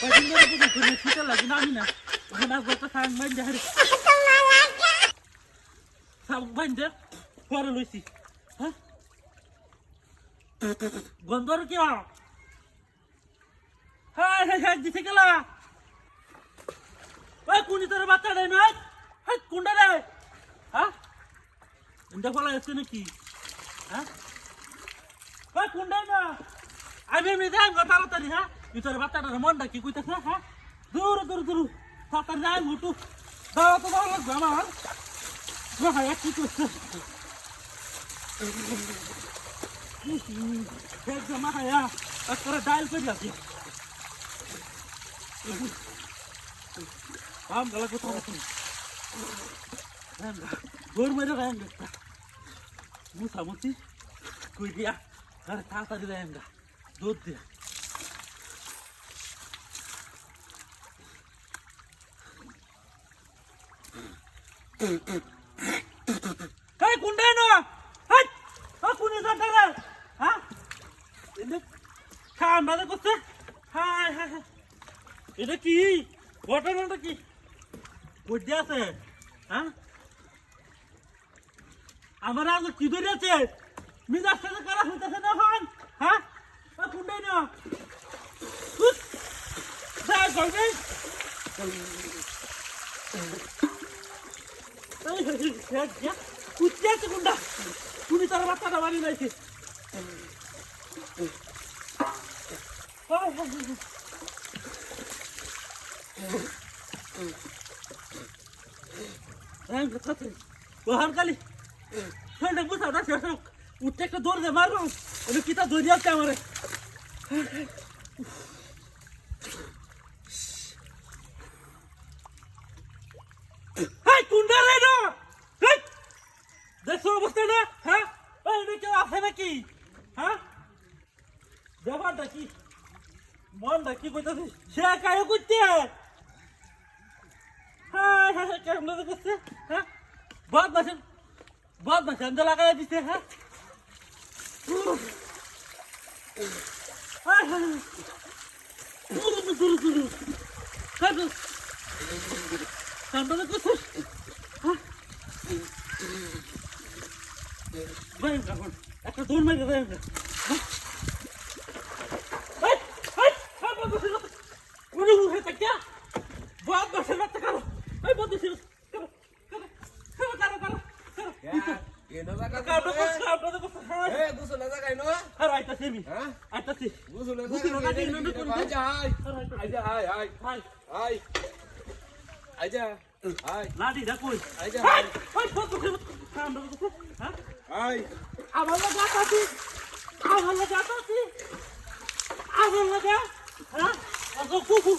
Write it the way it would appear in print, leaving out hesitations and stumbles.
কয়দিন ধরে বুঝি তুমি শীতল লাগে না আমি না ওখানে গত সাং বাইন দে হারে সাং বাইন দে পরে লইছি হ্যাঁ গন্ধর কি হ্যাঁ হ্যাঁ হ্যাঁ দিছে গেলা ওই কোনি তোর বাচ্চা রে না হ্যাঁ কোনটা রে হ্যাঁ ইন্দা ফলা আছে নাকি হ্যাঁ ওই কোনটা না আমি যাই তাড়াতাড়ি হ্যাঁ তোর বাচ্চাটার মনটা কি কইতেছে হ্যাঁ দূর দূর দূর তাড়াতাড়ি যাই মুটু দাও তো ভালো লাগবে আমার হ্যাঁ কি করছে জমা খায়া করে ডাইল করে রাখি আম গলা কোথাও রাখুন গোর মেরে রাখেন মুসামুতি কই দিয়া আর তাড়াতাড়ি রাখেন দুধ দিয়া hey kunde no hey ha kuni sa dara ha inde kham bada kosse hai hai এটা কি ঘটনাটা কি কইতে আছে হ্যাঁ আমার আজ কি ধরে আছে মিজাজ সাথে করা হইতাছে না হন হ্যাঁ ও কুন্ডে না যা করবে কুত্তে আছে কুন্ডা তুমি তার বাচ্চাটা বাড়ি নাইছে বাহার কালি ঠান্ডা বুঝা শেষ উঠতে একটা দৌড় দে মারবো এটা কিতা ধরে আছে আমারে কুন্ডা রে না দেখছো অবস্থা না হ্যাঁ এটা কেউ আছে নাকি হ্যাঁ ব্যাপারটা কি মনটা কি কইতাছে সে কায়ও করতে হ্যাঁ হ্যাঁ কেমন করছে হ্যাঁ বহুত মাসে আন্দা লাগাই দিছে হ্যাঁ একটা দৌড় মারি बहुत बस मत करो ए बहुत दिस करो ये ना का काटो को ए गुसुल ना का नो अरे आइता सेमी हां आइता से गुसुल ना का इन न कोन आजा हाय आजा हाय लाडी दा कोई आजा हाय बहुत बस काम दो हां हाय आवाज लगाता थी हां आवाज लगा हां अगो खूब खूब